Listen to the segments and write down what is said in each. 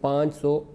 500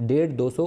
150-200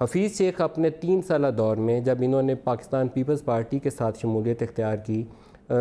حفیظ شیخ اپنے 3 سالہ دور میں جب انہوں نے پاکستان پیپلز پارٹی کے ساتھ شمولیت اختیار کی،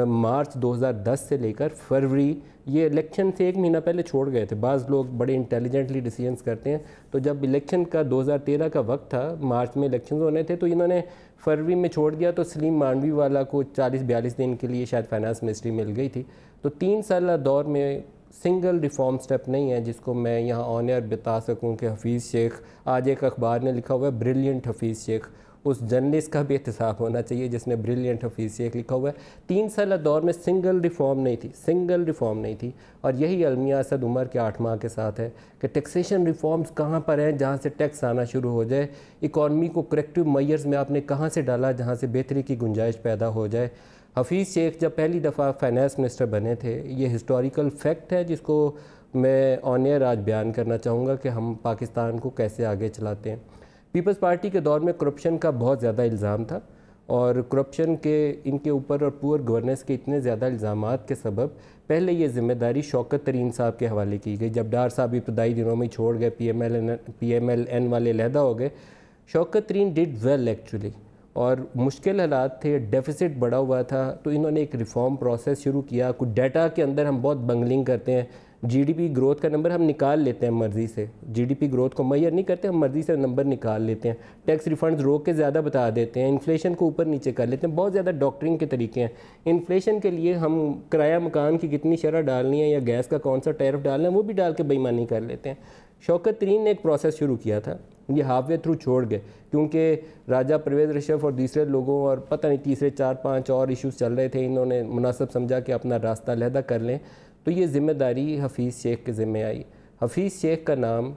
مارچ 2010 سے لے کر فروری، یہ الیکشن سے 1 مہینہ پہلے چھوڑ گئے تھے۔ بعض لوگ بڑے انٹیلیجنٹلی ڈیسیژنس کرتے ہیں، تو جب الیکشن کا 2013 کا وقت تھا، مارچ میں الیکشنز ہونے تھے، تو انہوں نے فروری میں چھوڑ دیا، تو سلیم مانوی والا کو 40-42 دن کے لیے شاید فائنانس منسٹری مل گئی تھی۔ تو 3 سالہ دور میں سنگل ریفارم سٹیپ نہیں ہے جس کو میں یہاں آن ایئر بتا سکوں کہ حفیظ شیخ، آج ایک اخبار نے لکھا ہوا ہے بریلینٹ حفیظ شیخ، اس جرنلسٹ کا بھی احتساب ہونا چاہیے جس نے بریلینٹ حفیظ شیخ لکھا ہوا ہے۔ 3 سالہ دور میں سنگل ریفارم نہیں تھی، اور یہی المیہ اسد عمر کے 8 ماہ کے ساتھ ہے کہ ٹیکسیشن ریفارمز کہاں پر ہیں جہاں سے ٹیکس آنا شروع ہو جائے، اکانومی کو کریکٹیو میئرز میں آپ نے کہاں سے ڈالا جہاں سے بہتری کی گنجائش پیدا ہو جائے۔ حفیظ شیخ جب پہلی دفعہ فائنانس منسٹر بنے تھے، یہ ہسٹوریکل فیکٹ ہے جس کو میں آن ایئر آج بیان کرنا چاہوں گا کہ ہم پاکستان کو کیسے آگے چلاتے ہیں۔ پیپلز پارٹی کے دور میں کرپشن کا بہت زیادہ الزام تھا، اور کرپشن کے ان کے اوپر اور پور گورننس کے اتنے زیادہ الزامات کے سبب پہلے یہ ذمہ داری شوکت ترین صاحب کے حوالے کی گئی۔ جب ڈار صاحب ابتدائی دنوں میں چھوڑ گئے، پی ایم ایل این والے علیحدہ ہو گئے، شوکت ترین ڈیڈ ویل ایکچولی، اور مشکل حالات تھے، ڈیفیسٹ بڑا ہوا تھا، تو انہوں نے ایک ریفارم پروسیس شروع کیا۔ کچھ ڈیٹا کے اندر ہم بہت بنگلنگ کرتے ہیں، جی ڈی پی گروتھ کا نمبر ہم نکال لیتے ہیں مرضی سے، جی ڈی پی گروتھ کو میئر نہیں کرتے، ہم مرضی سے نمبر نکال لیتے ہیں، ٹیکس ریفنڈز روک کے زیادہ بتا دیتے ہیں، انفلیشن کو اوپر نیچے کر لیتے ہیں، بہت زیادہ ڈاکٹرنگ کے طریقے ہیں۔ انفلیشن کے لیے ہم کرایہ مکان کی کتنی شرح ڈالنی ہے یا گیس کا کون سا ٹیرف ڈالنا ہے وہ بھی ڈال کے بے ایمانی کر لیتے ہیں۔ شوکت ترین نے ایک پروسیس شروع کیا تھا، یہ ہاف وے تھرو چھوڑ گئے کیونکہ راجہ پرویز رشف اور دوسرے لوگوں اور پتہ نہیں تیسرے 4-5 اور ایشوز چل رہے تھے، انہوں نے مناسب سمجھا کہ اپنا راستہ علیحدہ کر لیں، تو یہ ذمہ داری حفیظ شیخ کے ذمہ آئی۔ حفیظ شیخ کا نام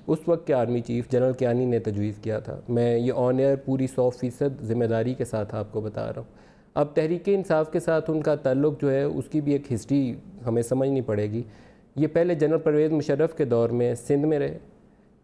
اس وقت کے آرمی چیف جنرل کیانی نے تجویز کیا تھا، میں یہ آن ایئر پوری 100% ذمہ داری کے ساتھ آپ کو بتا رہا ہوں۔ اب تحریک انصاف کے ساتھ ان کا تعلق جو ہے اس کی بھی ایک ہسٹری ہمیں سمجھنی پڑے گی۔ یہ پہلے جنرل پرویز مشرف کے دور میں سندھ میں رہے،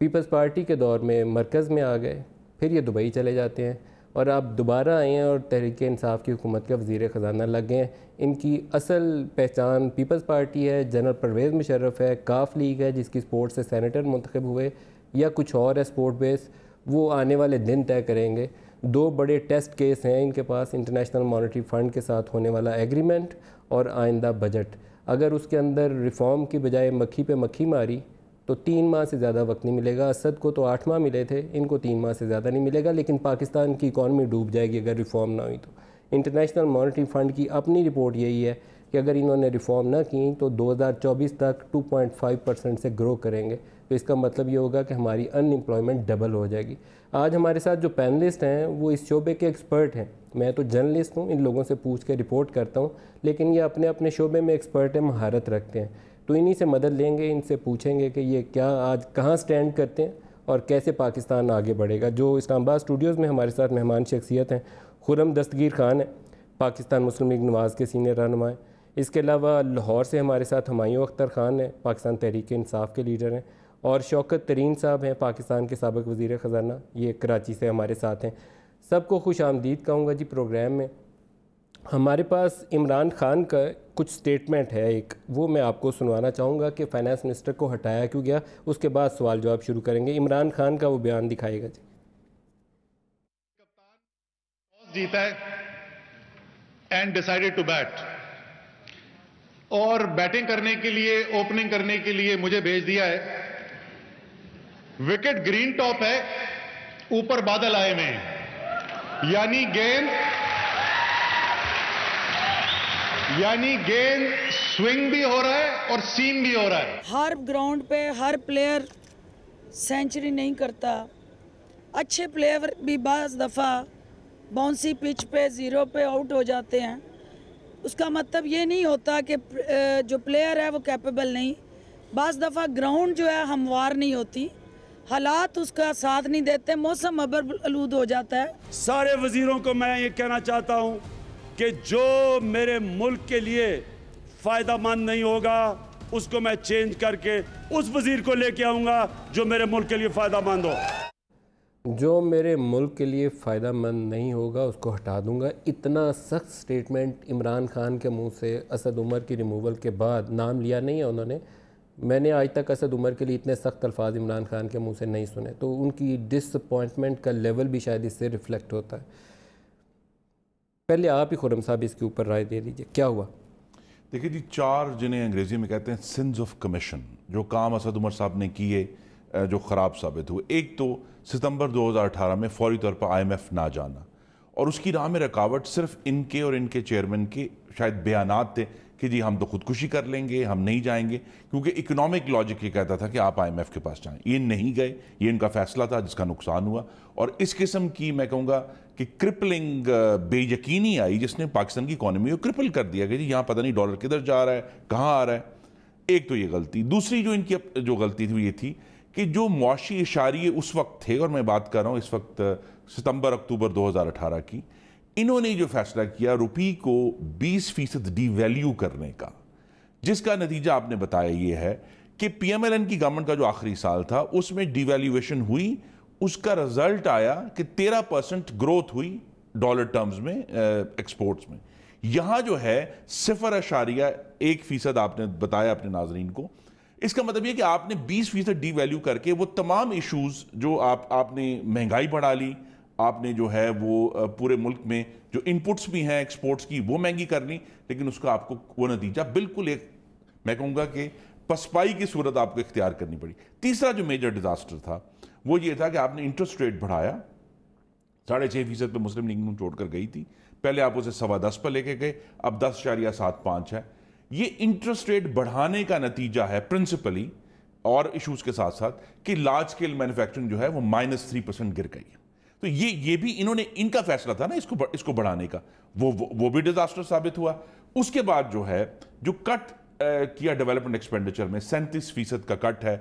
پیپلز پارٹی کے دور میں مرکز میں آ گئے، پھر یہ دبئی چلے جاتے ہیں، اور اب دوبارہ آئے ہیں اور تحریک انصاف کی حکومت کے وزیر خزانہ لگ گئے ہیں۔ ان کی اصل پہچان پیپلز پارٹی ہے، جنرل پرویز مشرف ہے، کاف لیگ ہے جس کی سپورٹ سے سینیٹر منتخب ہوئے، یا کچھ اور ہے سپورٹ بیس، وہ آنے والے دن طے کریں گے۔ 2 بڑے ٹیسٹ کیس ہیں ان کے پاس، انٹرنیشنل مانیٹری فنڈ کے ساتھ ہونے والا ایگریمنٹ اور آئندہ بجٹ۔ اگر اس کے اندر ریفارم کی بجائے مکھی پہ مکھی ماری تو 3 ماہ سے زیادہ وقت نہیں ملے گا۔ اسد کو تو 8 ماہ ملے تھے، ان کو 3 ماہ سے زیادہ نہیں ملے گا، لیکن پاکستان کی اکانومی ڈوب جائے گی اگر ریفارم نہ ہوئی تو۔ انٹرنیشنل مانیٹری فنڈ کی اپنی رپورٹ یہی ہے کہ اگر انہوں نے ریفارم نہ کی تو 2024 تک 2.5% سے گرو کریں گے، تو اس کا مطلب یہ ہوگا کہ ہماری ان امپلائمنٹ ڈبل ہو جائے گی۔ آج ہمارے ساتھ جو پینلسٹ ہیں وہ اس شعبے کے ایکسپرٹ ہیں، میں تو جرنلسٹ ہوں، ان لوگوں سے پوچھ کے رپورٹ کرتا ہوں، لیکن یہ اپنے اپنے شعبے میں ایکسپرٹ ہیں، مہارت رکھتے ہیں، تو انہی سے مدد لیں گے، ان سے پوچھیں گے کہ یہ کیا آج کہاں سٹینڈ کرتے ہیں اور کیسے پاکستان آگے بڑھے گا۔ جو اسلام آباد اسٹوڈیوز میں ہمارے ساتھ مہمان شخصیت ہیں، خرم دستگیر خان ہیں، پاکستان مسلم لیگ نواز کے سینئر رہنما ہیں۔ اس کے علاوہ لاہور سے ہمارے ساتھ ہمایوں اختر خان ہیں، پاکستان تحریک انصاف کے لیڈر ہیں، اور شوکت ترین صاحب ہیں، پاکستان کے سابق وزیر خزانہ، یہ کراچی سے ہمارے ساتھ ہیں۔ سب کو خوش آمدید کہوں گا جی پروگرام میں۔ ہمارے پاس عمران خان کا کچھ سٹیٹمنٹ ہے ایک، وہ میں آپ کو سنوانا چاہوں گا کہ فائنانس منسٹر کو ہٹایا کیوں گیا، اس کے بعد سوال جواب شروع کریں گے۔ عمران خان کا وہ بیان دکھائے گا جی۔ ٹاس جیتا ہے اینڈ ڈیسائیڈڈ ٹو بیٹ، اور بیٹنگ کرنے کے لیے، اوپننگ کرنے کے لیے مجھے بھیج دیا ہے۔ وکٹ گرین ٹاپ ہے، اوپر بادل آئے ہوئے ہیں، یعنی گیند سوئنگ بھی ہو رہا ہے اور سیم بھی ہو رہا ہے۔ ہر گراؤنڈ پہ ہر پلیئر سینچری نہیں کرتا، اچھے پلیئر بھی بعض دفعہ باؤنسی پچ پہ 0 پہ آؤٹ ہو جاتے ہیں۔ اس کا مطلب یہ نہیں ہوتا کہ جو پلیئر ہے وہ کیپیبل نہیں، بعض دفعہ گراؤنڈ جو ہے ہموار نہیں ہوتی، حالات اس کا ساتھ نہیں دیتے، موسم ابر آلود ہو جاتا ہے۔ سارے وزیروں کو میں یہ کہنا چاہتا ہوں کہ جو میرے ملک کے لیے فائدہ مند نہیں ہوگا اس کو میں چینج کر کے اس وزیر کو لے کے آؤں گا جو میرے ملک کے لیے فائدہ مند ہو۔ جو میرے ملک کے لیے فائدہ مند نہیں ہوگا اس کو ہٹا دوں گا۔ اتنا سخت سٹیٹمنٹ عمران خان کے منہ سے اسد عمر کی ریموول کے بعد، نام لیا نہیں ہے انہوں نے، میں نے آج تک اسد عمر کے لیے اتنے سخت الفاظ عمران خان کے منہ سے نہیں سنے، تو ان کی ڈس اپوائنٹمنٹ کا لیول بھی شاید اس سے ریفلیکٹ ہوتا ہے۔ پہلے آپ ہی خرم صاحب اس کے اوپر رائے دے دیجیے، کیا ہوا؟ دیکھیے جی، 4 جنہیں انگریزی میں کہتے ہیں سنز آف کمیشن، جو کام اسد عمر صاحب نے کیے جو خراب ثابت ہوئے۔ ایک تو ستمبر 2018 میں فوری طور پر IMF نہ جانا، اور اس کی راہ میں رکاوٹ صرف ان کے اور ان کے چیئرمین کے شاید بیانات تھے کہ جی ہم تو خودکشی کر لیں گے، ہم نہیں جائیں گے، کیونکہ اکنامک لاجک یہ کہتا تھا کہ آپ IMF کے پاس جائیں۔ یہ نہیں گئے، یہ ان کا فیصلہ تھا جس کا نقصان ہوا، اور اس قسم کی میں کہوں گا کہ کرپلنگ بے یقینی آئی جس نے پاکستان کی اکانومی کو کرپل کر دیا کہ جی یہاں پتہ نہیں ڈالر کدھر جا رہا ہے، کہاں آ رہا ہے۔ ایک تو یہ غلطی۔ دوسری جو ان کی جو غلطی تھی وہ یہ تھی کہ جو معاشی اشاریے اس وقت تھے، اور میں بات کر رہا ہوں اس وقت ستمبر اکتوبر 2018 کی، انہوں نے جو فیصلہ کیا روپی کو 20% ڈی ویلیو کرنے کا، جس کا نتیجہ آپ نے بتایا یہ ہے کہ PMLN کی گورنمنٹ کا جو آخری سال تھا اس میں ڈی ویلیویشن ہوئی، اس کا رزلٹ آیا کہ 13% گروتھ ہوئی ڈالر ٹرمز میں ایکسپورٹس میں۔ یہاں جو ہے 0.1% آپ نے بتایا اپنے ناظرین کو۔ اس کا مطلب یہ کہ آپ نے 20% ڈی ویلیو کر کے وہ تمام ایشوز جو آپ نے مہنگائی بڑھا لی، آپ نے جو ہے وہ پورے ملک میں جو انپٹس بھی ہیں ایکسپورٹس کی وہ مہنگی کر لی، لیکن اس کا آپ کو وہ نتیجہ بالکل ایک میں کہوں گا کہ پسپائی کی صورت آپ کو اختیار کرنی پڑی۔ تیسرا جو میجر ڈیزاسٹر تھا وہ یہ تھا کہ آپ نے انٹرسٹ ریٹ بڑھایا، 6.5% پہ مسلم لیگ نون چھوڑ کر گئی تھی، پہلے آپ اسے 10.25 پر لے کے گئے، اب 10.75 ہے۔ یہ انٹرسٹ ریٹ بڑھانے کا نتیجہ ہے پرنسپلی اور ایشوز کے ساتھ ساتھ کہ لارج اسکیل مینوفیکچرنگ جو ہے وہ -3% گر گئی ہے۔ تو یہ بھی انہوں نے ان کا فیصلہ تھا نا اس کو بڑھانے کا، وہ بھی ڈیزاسٹر ثابت ہوا۔ اس کے بعد جو ہے جو کٹ کیا ڈیولپمنٹ ایکسپینڈیچر میں 37% کا کٹ ہے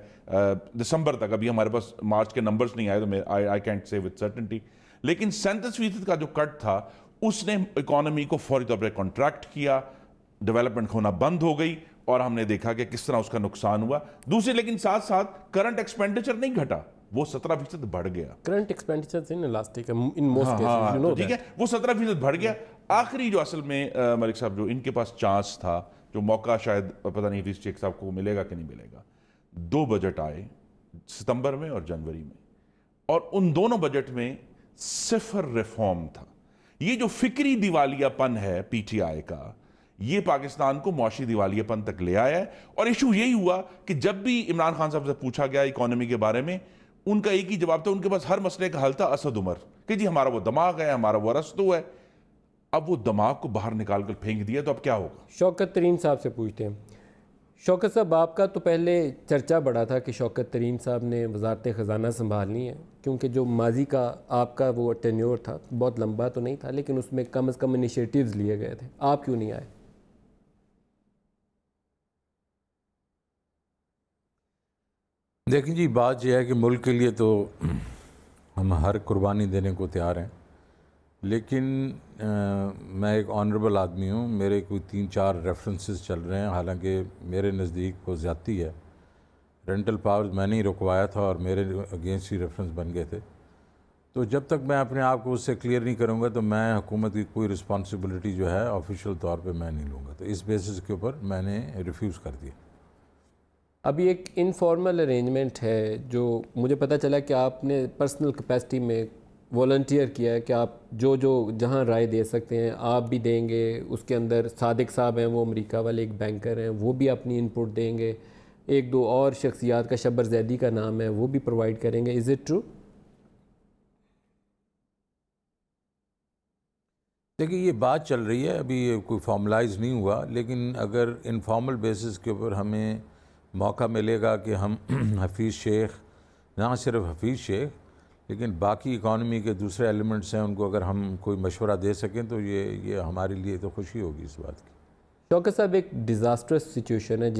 دسمبر تک، ابھی ہمارے پاس مارچ کے نمبرز نہیں آئے تو میں آئی کینٹ سے وتھ سرٹنٹی، لیکن 37% کا جو کٹ تھا اس نے اکانومی کو فوری طور پر کنٹریکٹ کیا، ڈیولپمنٹ ہونا بند ہو گئی، اور ہم نے دیکھا کہ کس طرح اس کا نقصان ہوا۔ دوسرے لیکن ساتھ ساتھ کرنٹ ایکسپینڈیچر نہیں گھٹا، وہ 17% بڑھ گیا۔ Current expenditure inelastic in most cases you know ٹھیک ہے، وہ 17% بڑھ گیا۔ آخری جو اصل میں ملک صاحب جو ان کے پاس چانس تھا، جو موقع شاید پتہ نہیں حفیظ شیخ صاحب کو ملے گا کہ نہیں ملے گا، 2 بجٹ آئے ستمبر میں اور جنوری میں، اور ان دونوں بجٹ میں 0 ریفارم تھا۔ یہ جو فکری دیوالیہ پن ہے PTI کا، یہ پاکستان کو معاشی دیوالیہ پن تک لے آیا ہے۔ اور ایشو یہی ہوا کہ جب بھی عمران خان صاحب سے پوچھا گیا اکانومی کے بارے میں، ان کا ایک ہی جواب تھا، ان کے پاس ہر مسئلے کا حل تھا اسد عمر، کہ جی ہمارا وہ دماغ ہے، ہمارا وہ ارسطو ہے۔ اب وہ دماغ کو باہر نکال کر پھینک دیا تو اب کیا ہوگا؟ شوکت ترین صاحب سے پوچھتے ہیں۔ شوکت صاحب، آپ کا تو پہلے چرچا بڑا تھا کہ شوکت ترین صاحب نے وزارت خزانہ سنبھالنی ہے، کیونکہ جو ماضی کا آپ کا وہ ٹینیور تھا بہت لمبا تو نہیں تھا، لیکن اس میں کم از کم انیشیٹیوز لیے گئے تھے، آپ کیوں نہیں آئے؟ دیکھیں جی، بات یہ ہے کہ ملک کے لیے تو ہم ہر قربانی دینے کو تیار ہیں، لیکن میں ایک آنریبل آدمی ہوں، میرے کوئی 3-4 ریفرنسز چل رہے ہیں، حالانکہ میرے نزدیک وہ زیادتی ہے۔ رینٹل پاورز میں نے ہی رکوایا تھا اور میرے اگینسٹ ہی ریفرنس بن گئے تھے، تو جب تک میں اپنے آپ کو اس سے کلیئر نہیں کروں گا تو میں حکومت کی کوئی رسپانسبلٹی جو ہے آفیشیل طور پہ میں نہیں لوں گا، تو اس بیسس کے اوپر میں نے ریفیوز کر دیا۔ ابھی ایک انفارمل ارینجمنٹ ہے جو مجھے پتہ چلا کہ آپ نے پرسنل کیپیسٹی میں والنٹیئر کیا ہے کہ آپ جو جہاں رائے دے سکتے ہیں آپ بھی دیں گے، اس کے اندر صادق صاحب ہیں، وہ امریکہ والے ایک بینکر ہیں، وہ بھی اپنی انپٹ دیں گے، 1-2 اور شخصیات کا شبر زیدی کا نام ہے وہ بھی پرووائڈ کریں گے، از اٹ ٹرو؟ دیکھیے یہ بات چل رہی ہے، ابھی یہ کوئی فارملائز نہیں ہوا، لیکن اگر انفارمل بیسس کے اوپر ہمیں موقع ملے گا کہ ہم حفیظ شیخ، نہ صرف حفیظ شیخ لیکن باقی اکانومی کے دوسرے ایلیمنٹس ہیں، ان کو اگر ہم کوئی مشورہ دے سکیں تو یہ ہمارے لیے تو خوشی ہوگی اس بات کی۔ شوکت صاحب، ایک ڈیزاسٹرس سچویشن ہے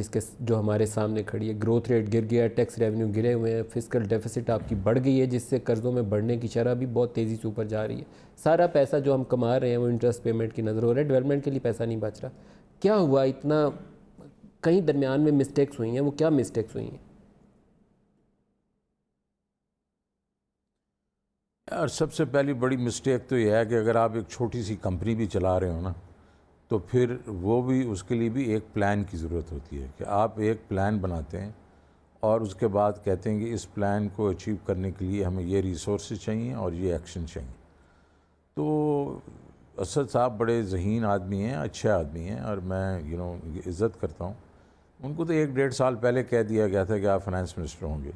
جو ہمارے سامنے کھڑی ہے، گروتھ ریٹ گر گیا ہے، ٹیکس ریونیو گرے ہوئے ہیں، فسکل ڈیفیسٹ آپ کی بڑھ گئی ہے، جس سے قرضوں میں بڑھنے کی شرح بھی بہت تیزی سے اوپر جا رہی ہے، سارا پیسہ جو ہم کما رہے ہیں وہ انٹرسٹ پیمنٹ کی نظر ہو رہا ہے، ڈیولپمنٹ کے لیے پیسہ نہیں بچ رہا۔ کیا ہوا؟ اتنا کہیں درمیان میں مسٹیکس ہوئی ہیں، وہ کیا مسٹیکس ہوئی ہیں؟ اور سب سے پہلی بڑی مسٹیک تو یہ ہے کہ اگر آپ ایک چھوٹی سی کمپنی بھی چلا رہے ہو نا، تو پھر وہ بھی اس کے لیے بھی ایک پلان کی ضرورت ہوتی ہے کہ آپ ایک پلان بناتے ہیں اور اس کے بعد کہتے ہیں کہ اس پلان کو اچیو کرنے کے لیے ہمیں یہ ریسورسز چاہیے اور یہ ایکشن چاہیے. تو اسد صاحب بڑے ذہین آدمی ہیں, اچھے آدمی ہیں, اور میں عزت کرتا ہوں. ان کو تو 1-1.5 سال پہلے کہہ دیا گیا تھا کہ آپ فائنانس منسٹر ہوں گے,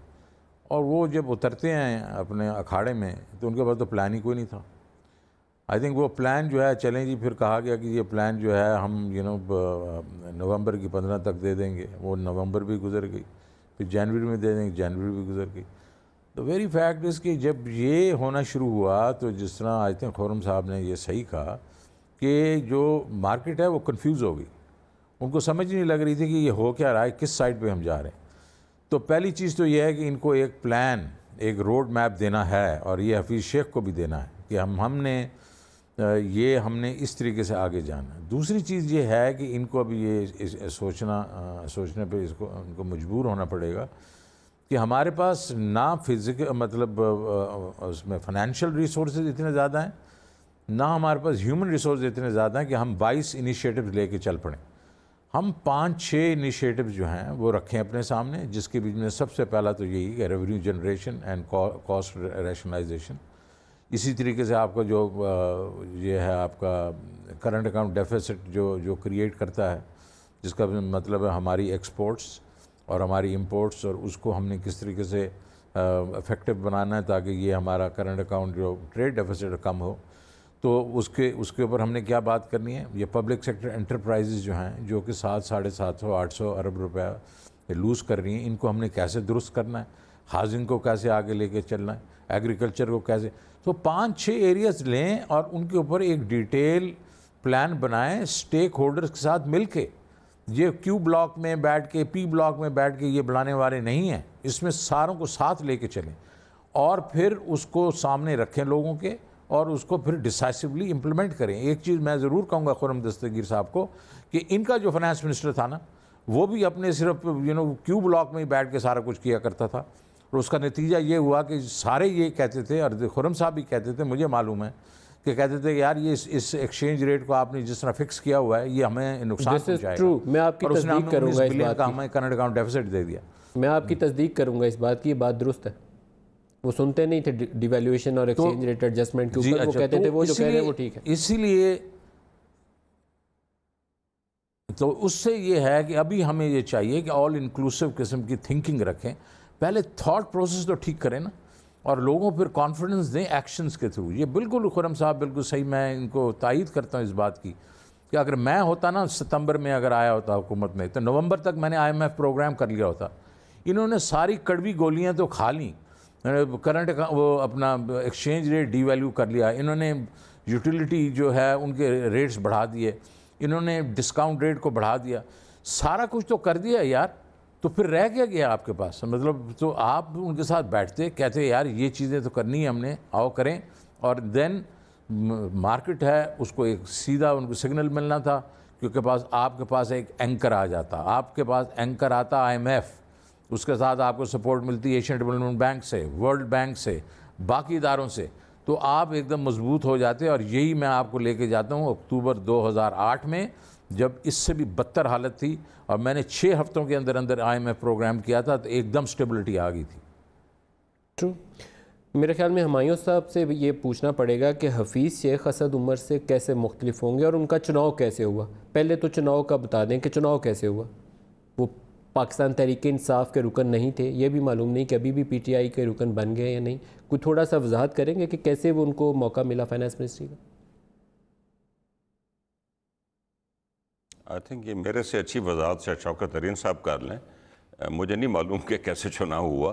اور وہ جب اترتے ہیں اپنے اکھاڑے میں تو ان کے پاس تو پلان ہی کوئی نہیں تھا. آئی تھنک وہ پلان جو ہے چلیں جی, پھر کہا گیا کہ یہ پلان جو ہے ہم نومبر کی 15 تک دے دیں گے. وہ نومبر بھی گزر گئی, پھر جنوری میں دے دیں گے, جنوری بھی گزر گئی. تو ویری فیکٹ اس کہ جب یہ ہونا شروع ہوا تو جس طرح آئی تھنک خرم صاحب نے یہ صحیح کہا کہ جو مارکیٹ ہے وہ کنفیوز ہو گئی. ان کو سمجھ نہیں لگ رہی تھی کہ یہ ہو کیا رہا ہے, کس سائڈ پہ ہم جا رہے ہیں. تو پہلی چیز تو یہ ہے کہ ان کو ایک پلان, ایک روڈ میپ دینا ہے, اور یہ حفیظ شیخ کو بھی دینا ہے کہ ہم نے اس طریقے سے آگے جانا ہے. دوسری چیز یہ ہے کہ ان کو ابھی یہ سوچنے پہ ان کو مجبور ہونا پڑے گا کہ ہمارے پاس نہ فزیکل مطلب اس میں فائنینشیل ریسورسز اتنے زیادہ ہیں, نہ ہمارے پاس ہیومن ریسورسز اتنے زیادہ ہیں کہ ہم 22 انیشیٹوز لے کے چل پڑیں. ہم 5-6 انیشیٹوز جو ہیں وہ رکھیں اپنے سامنے, جس کے بیچ میں سب سے پہلا تو یہی کہ revenue generation and cost rationalisation. اسی طریقے سے آپ کا جو یہ ہے آپ کا کرنٹ اکاؤنٹ ڈیفیسٹ جو کریٹ کرتا ہے, جس کا مطلب ہے ہماری ایکسپورٹس اور ہماری امپورٹس, اور اس کو ہم نے کس طریقے سے افیکٹو بنانا ہے تاکہ یہ ہمارا کرنٹ اکاؤنٹ جو ٹریڈ ڈیفیسٹ کم ہو. تو اس کے اوپر ہم نے کیا بات کرنی ہے. یہ پبلک سیکٹر انٹرپرائزز جو ہیں جو کہ 700-750-800 ارب روپیہ لوز کر رہی ہیں, ان کو ہم نے کیسے درست کرنا ہے, ہاؤسنگ کو کیسے آگے لے کے چلنا ہے, ایگریکلچر کو کیسے. تو 5-6 ایریاز لیں اور ان کے اوپر ایک ڈیٹیل پلان بنائیں اسٹیک ہولڈرز کے ساتھ مل کے. یہ کیو بلاک میں بیٹھ کے, پی بلاک میں بیٹھ کے یہ بنانے والے نہیں ہیں. اس میں ساروں کو ساتھ لے کے چلیں اور پھر اس کو سامنے رکھیں لوگوں کے, اور اس کو پھر ڈیسائسولی امپلیمنٹ کریں. ایک چیز میں ضرور کہوں گا خرم دستگیر صاحب کو کہ ان کا جو فائنانس منسٹر تھا نا, وہ بھی اپنے صرف کیو بلاک میں ہی بیٹھ کے سارا کچھ کیا کرتا تھا, اور اس کا نتیجہ یہ ہوا کہ سارے یہ کہتے تھے, اور خرم صاحب بھی کہتے تھے, مجھے معلوم ہے کہ کہتے تھے کہ یار یہ اس ایکسچینج ریٹ کو آپ نے جس طرح فکس کیا ہوا ہے یہ ہمیں نقصان پہنچائے گا. میں آپ کی تصدیق کروں گا اس بات کی, ہمیں کرنٹ اکاؤنٹ ڈیفیسٹ دے دیا. میں آپ کی تصدیق کروں گا اس بات کی, یہ بات درست ہے. وہ سنتے نہیں تھے ڈیویلیویشن اور ایکسچینج ریٹ ایڈجسٹمنٹ کے اوپر, وہ کہتے تھے وہ جو کہہ رہے ہیں وہ ٹھیک ہے. اسی لیے تو اس سے یہ ہے کہ ابھی ہمیں یہ چاہیے کہ آل انکلوسیو قسم کی تھنکنگ رکھیں. پہلے تھاٹ پروسیس تو ٹھیک کریں نا, اور لوگوں پھر کانفیڈنس دیں ایکشنز کے تھرو. یہ بالکل خرم صاحب بالکل صحیح, میں ان کو تائید کرتا ہوں اس بات کی کہ اگر میں ہوتا نا ستمبر میں اگر آیا ہوتا حکومت میں, تو نومبر تک میں نے IMF پروگرام کر لیا ہوتا. انہوں نے ساری کڑوی گولیاں تو کھا لیں, کرنٹ وہ اپنا ایکسچینج ریٹ ڈی ویلیو کر لیا, انہوں نے یوٹیلیٹی جو ہے ان کے ریٹس بڑھا دیے, انہوں نے ڈسکاؤنٹ ریٹ کو بڑھا دیا, سارا کچھ تو کر دیا یار. تو پھر رہ کیا گیا آپ کے پاس؟ مطلب تو آپ ان کے ساتھ بیٹھتے کہتے یار یہ چیزیں تو کرنی ہے ہم نے, آؤ کریں. اور دین مارکیٹ ہے اس کو ایک سیدھا ان کو سگنل ملنا تھا, کیونکہ آپ کے پاس ایک اینکر آ جاتا, آپ کے پاس اینکر آتا IMF, اس کے ساتھ آپ کو سپورٹ ملتی ایشین ڈیولپمنٹ بینک سے, ورلڈ بینک سے, باقی اداروں سے, تو آپ ایک دم مضبوط ہو جاتے. اور یہی میں آپ کو لے کے جاتا ہوں اکتوبر 2008 میں, جب اس سے بھی بدتر حالت تھی, اور میں نے 6 ہفتوں کے اندر IMF پروگرام کیا تھا, تو ایک دم سٹیبلٹی آ گئی تھی. ٹرو. میرے خیال میں ہمایوں صاحب سے یہ پوچھنا پڑے گا کہ حفیظ شیخ اسد عمر سے کیسے مختلف ہوں گے, اور ان کا چناؤ کیسے ہوا. پہلے تو چناؤ کا بتا دیں کہ چناؤ کیسے ہوا. وہ پاکستان تحریک انصاف کے رکن نہیں تھے, یہ بھی معلوم نہیں کہ ابھی بھی PTI کے رکن بن گئے یا نہیں. کوئی تھوڑا سا وضاحت کریں گے کہ کیسے وہ ان کو موقع ملا فائنانس منسٹری کا؟ آئی تھنک یہ میرے سے اچھی وضاحت سے شوکت ترین صاحب کر لیں. مجھے نہیں معلوم کہ کیسے چناؤ ہوا,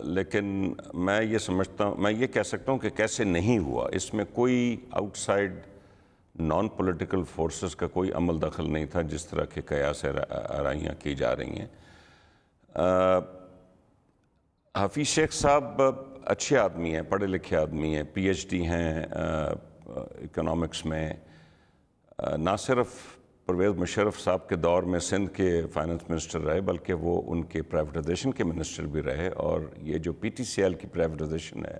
لیکن میں یہ سمجھتا ہوں, میں یہ کہہ سکتا ہوں کہ کیسے نہیں ہوا. اس میں کوئی out side non political forces کا کوئی عمل دخل نہیں تھا, جس طرح کے قیاس آرائیاں کی جا رہی ہیں. حفیظ شیخ صاحب اچھے آدمی ہیں, پڑھے لکھے آدمی ہیں, PhD ہیں اکنامکس میں. نہ صرف پرویز مشرف صاحب کے دور میں سندھ کے فائنانس منسٹر رہے, بلکہ وہ ان کے پرائیویٹائزیشن کے منسٹر بھی رہے. اور یہ جو PTCL کی پرائیویٹائزیشن ہے,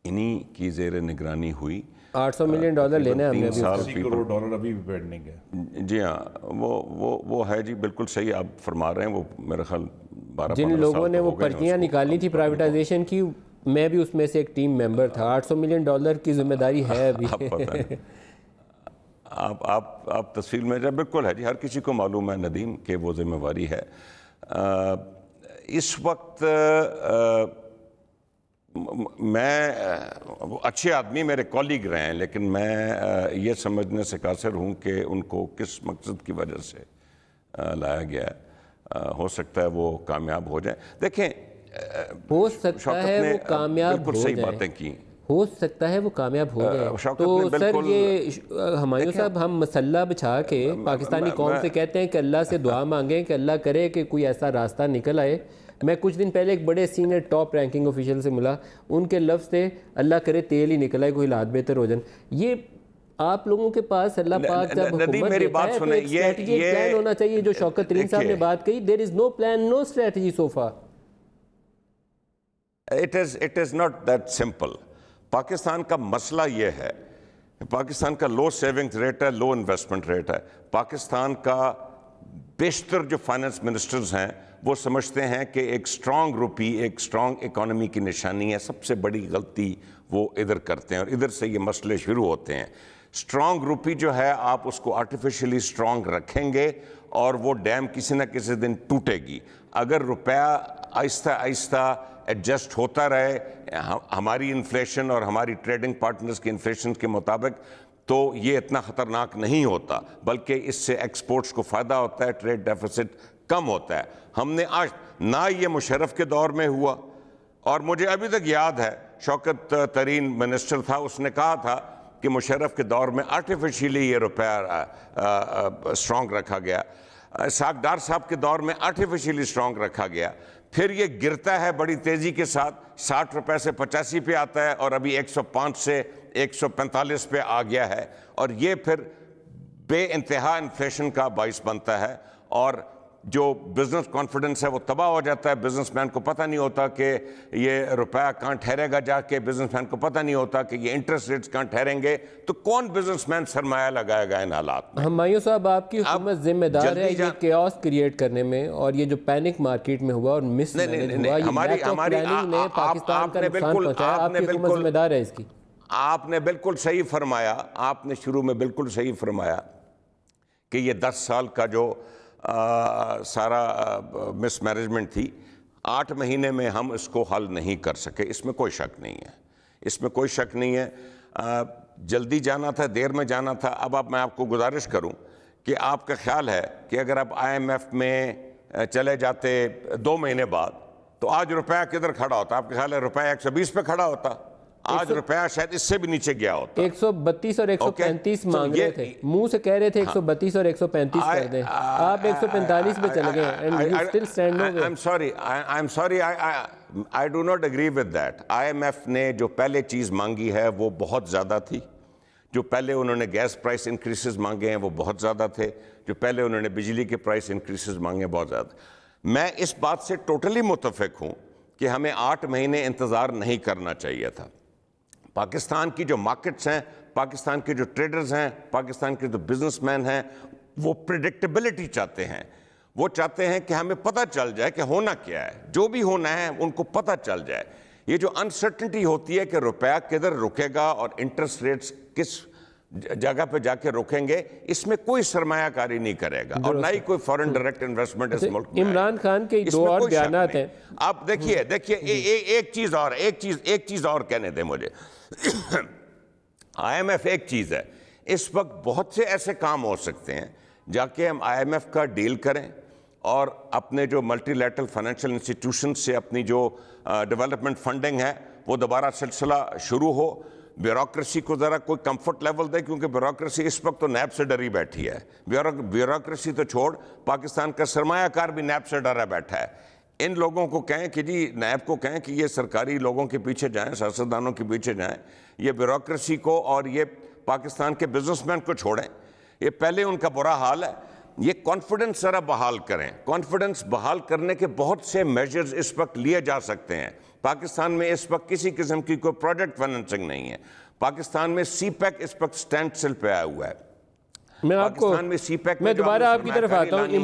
انہی کی زیر نگرانی ہوئی. $800 ملین لینا ہے ہم نے. $80 کروڑ ابھی بھی پینڈنگ ہے. جی ہاں وہ ہے جی, بالکل صحیح آپ فرما رہے ہیں. وہ میرا خیال 12-15 جن لوگوں نے وہ پرچیاں نکالنی تھی پرائیویٹائزیشن کی, میں بھی اس میں سے ایک ٹیم ممبر تھا. $800 ملین کی ذمہ داری ہے ابھی. آپ تفصیل میں جائیں, بالکل ہے جی, ہر کسی کو معلوم ہے ندیم کہ وہ ذمہ داری ہے. اس وقت میں اچھے آدمی میرے کولیگ رہے ہیں, لیکن میں یہ سمجھنے سے قاصر ہوں کہ ان کو کس مقصد کی وجہ سے لایا گیا ہے. ہو سکتا ہے وہ کامیاب ہو جائیں. دیکھیں, ہو سکتا ہے وہ کامیاب بالکل ہو صحیح جائیں, باتیں کی, ہو سکتا ہے وہ کامیاب ہو جائے. تو سر یہ ہمایوں صاحب ہم مسلح بچھا کے پاکستانی قوم سے کہتے ہیں کہ اللہ سے دعا مانگیں کہ اللہ کرے کہ کوئی ایسا راستہ نکل آئے. میں کچھ دن پہلے ایک بڑے سینئر ٹاپ رینکنگ آفیشل سے ملا, ان کے لفظ تھے اللہ کرے تیل ہی نکل آئے, کوئی حالات بہتر ہو جائیں. یہ آپ لوگوں کے پاس اللہ پاک جب حکومت دیتا ہے تو ایک اسٹریٹجی پلان ہونا چاہیے, جو شوکت ترین صاحب نے بات کہی, there is no plan, no strategy so far. It is not that simple. Pakistan کا مسئلہ یہ ہے, پاکستان کا لو سیونگز ریٹ ہے, لو انویسٹمنٹ ریٹ ہے. پاکستان کا بیشتر جو فائنانس منسٹرز ہیں وہ سمجھتے ہیں کہ ایک سٹرانگ روپی ایک سٹرانگ اکانومی کی نشانی ہے. سب سے بڑی غلطی وہ ادھر کرتے ہیں اور ادھر سے یہ مسئلے شروع ہوتے ہیں. سٹرانگ روپی جو ہے آپ اس کو آرٹیفیشلی سٹرانگ رکھیں گے اور وہ ڈیم کسی نہ کسی دن ٹوٹے گی. اگر روپیہ آہستہ آہستہ ایڈجسٹ ہوتا رہے ہماری انفلیشن اور ہماری ٹریڈنگ پارٹنرز کی انفلیشن کے مطابق, تو یہ اتنا خطرناک نہیں ہوتا, بلکہ اس سے ایکسپورٹس کو فائدہ ہوتا ہے, ٹریڈ ڈیفیسٹ کم ہوتا ہے. ہم نے آج نہ یہ مشرف کے دور میں ہوا, اور مجھے ابھی تک یاد ہے شوکت ترین منسٹر تھا, اس نے کہا تھا کہ مشرف کے دور میں آرٹیفیشلی یہ روپیہ سٹرانگ رکھا گیا. اسحاق ڈار صاحب کے دور میں آرٹیفیشلی سٹرانگ رکھا گیا. پھر یہ گرتا ہے بڑی تیزی کے ساتھ, 60 روپے سے 85 پہ آتا ہے, اور ابھی 105 سے 145 پہ آ گیا ہے, اور یہ پھر بے انتہا انفلیشن کا باعث بنتا ہے, اور جو بزنس کانفیڈنس ہے وہ تباہ ہو جاتا ہے. بزنس مین کو پتہ نہیں ہوتا کہ یہ روپیہ کہاں ٹھہرے گا جا کے, بزنس مین کو پتہ نہیں ہوتا کہ یہ انٹرسٹ ریٹس کہاں ٹھہریں گے, تو کون بزنس مین سرمایہ لگائے گا ان حالات میں. ہمایوں صاحب آپ کی حکومت ذمہ دار ہے یہ کیوس کریٹ کرنے میں, اور یہ جو پینک مارکیٹ میں ہوا اور مس مینج ہوا, یہ لیک آف پلاننگ نے پاکستان کا نقصان پہنچایا. آپ کی حکومت ذمہ دار ہے اس کی. آپ نے بالکل صحیح فرمایا, آپ نے شروع میں بالکل صحیح فرمایا کہ یہ 10 سال کا جو سارا مس مینجمنٹ تھی, 8 مہینے میں ہم اس کو حل نہیں کر سکے. اس میں کوئی شک نہیں ہے, اس میں کوئی شک نہیں ہے. جلدی جانا تھا, دیر میں جانا تھا. اب میں آپ کو گزارش کروں کہ آپ کا خیال ہے کہ اگر آپ IMF میں چلے جاتے 2 مہینے بعد, تو آج روپیہ کدھر کھڑا ہوتا؟ آپ کا خیال ہے روپیہ 120 پہ کھڑا ہوتا؟ آج روپیہ شاید اس سے بھی نیچے گیا ہوتا. 132 اور 135 مانگ رہے تھے, منہ سے کہہ رہے تھے 132 اور 135 کر دیں, آپ 145 پہ چل گئے. And you still stand nowhere. I'm sorry, I do not agree with that. IMF نے جو پہلے چیز مانگی ہے وہ بہت زیادہ تھی. جو پہلے انہوں نے گیس پرائس انکریسز مانگے ہیں وہ بہت زیادہ تھے. جو پہلے انہوں نے بجلی کے پرائس انکریسز مانگے ہیں بہت زیادہ. میں اس بات سے ٹوٹلی متفق ہوں کہ ہمیں 8 مہینے انتظار نہیں کرنا چاہیے تھا. پاکستان کی جو مارکیٹس ہیں, پاکستان کے جو ٹریڈرز ہیں, پاکستان کے جو بزنس مین ہیں, وہ پریڈکٹیبلٹی چاہتے ہیں. وہ چاہتے ہیں کہ ہمیں پتہ چل جائے کہ ہونا کیا ہے, جو بھی ہونا ہے ان کو پتہ چل جائے. یہ جو انسرٹنٹی ہوتی ہے کہ روپیہ کدھر رکے گا اور انٹرسٹ ریٹس کس جگہ پہ جا کے رکیں گے, اس میں کوئی سرمایہ کاری نہیں کرے گا, اور نہ ہی کوئی فورن ڈائریکٹ انویسٹمنٹ اس ملک میں. عمران خان کے 2 اور بیانات ہیں. آپ دیکھیے ایک چیز اور کہنے دیں مجھے. IMF ایک چیز ہے, اس وقت بہت سے ایسے کام ہو سکتے ہیں جا کے ہم IMF کا ڈیل کریں اور اپنے جو ملٹی لیٹرل فائنینشیل انسٹیٹیوشن سے اپنی جو ڈیولپمنٹ فنڈنگ ہے وہ دوبارہ سلسلہ شروع ہو. بیوروکریسی کو ذرا کوئی کمفرٹ لیول دے, کیونکہ بیوروکریسی اس وقت تو نیب سے ڈری بیٹھی ہے. بیوروکریسی تو چھوڑ, پاکستان کا سرمایہ کار بھی نیب سے ڈرا بیٹھا ہے. ان لوگوں کو کہیں کہ جی, نیب کو کہیں کہ یہ سرکاری لوگوں کے پیچھے جائیں, سیاستدانوں کے پیچھے جائیں, یہ بیوروکریسی کو اور یہ پاکستان کے بزنس مین کو چھوڑیں. یہ پہلے ان کا برا حال ہے. یہ کانفیڈنس ذرا بحال کریں. کانفیڈنس بحال کرنے کے بہت سے میجرز اس وقت لیے جا سکتے ہیں. پاکستان میں اس وقت کسی قسم کی کوئی پروجیکٹ فائننسنگ نہیں ہے. پاکستان میں سی پیک اس وقت سٹینڈ سل پہ آیا ہوا ہے. میں دوبارہ آپ کی طرف آتا ہوں.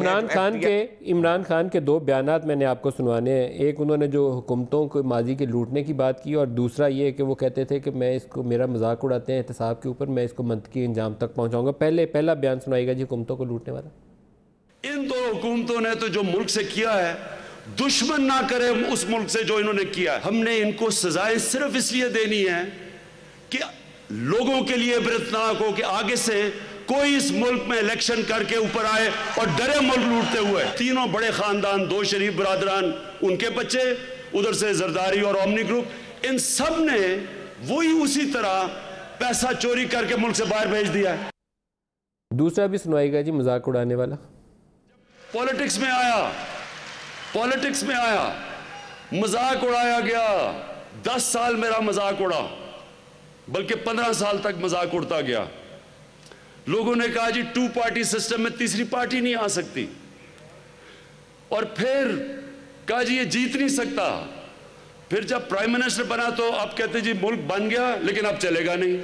عمران خان کے دو بیانات میں نے آپ کو سنوانے ہیں. ایک انہوں نے جو حکومتوں کو ماضی کے لوٹنے کی بات کی، اور دوسرا یہ کہ وہ کہتے تھے کہ میں اس کو میرا مذاق اڑاتے ہیں احتساب کے اوپر، میں اس کو منطقی انجام تک پہنچاؤں گا. پہلا بیان سنائیے گا جی حکومتوں کو لوٹنے والا. ان دو حکومتوں نے تو جو ملک سے کیا ہے، دشمن نہ کرے اس ملک سے جو انہوں نے کیا ہے. ہم نے ان کو سزائیں صرف اس لیے دینی ہے کہ لوگوں کے لیے عبرتناک ہو کہ آگے سے کوئی اس ملک میں الیکشن کر کے اوپر آئے اور ڈرے ملک لوٹتے ہوئے. تینوں بڑے خاندان، دو شریف برادران، ان کے بچے، ادھر سے زرداری اور اومنی گروپ، ان سب نے وہی اسی طرح پیسہ چوری کر کے ملک سے باہر بھیج دیا ہے. دوسرا بھی سنائے گا جی مذاق اڑانے والا. پالیٹکس میں آیا مذاق اڑایا گیا. 10 سال میرا مذاق اڑا، بلکہ 15 سال تک مذاق اڑتا گیا. لوگوں نے کہا جی 2 پارٹی سسٹم میں تیسری پارٹی نہیں آ سکتی، اور پھر کہا جی یہ جیت نہیں سکتا. پھر جب پرائم منسٹر بنا تو اب کہتے جی ملک بن گیا لیکن اب چلے گا نہیں.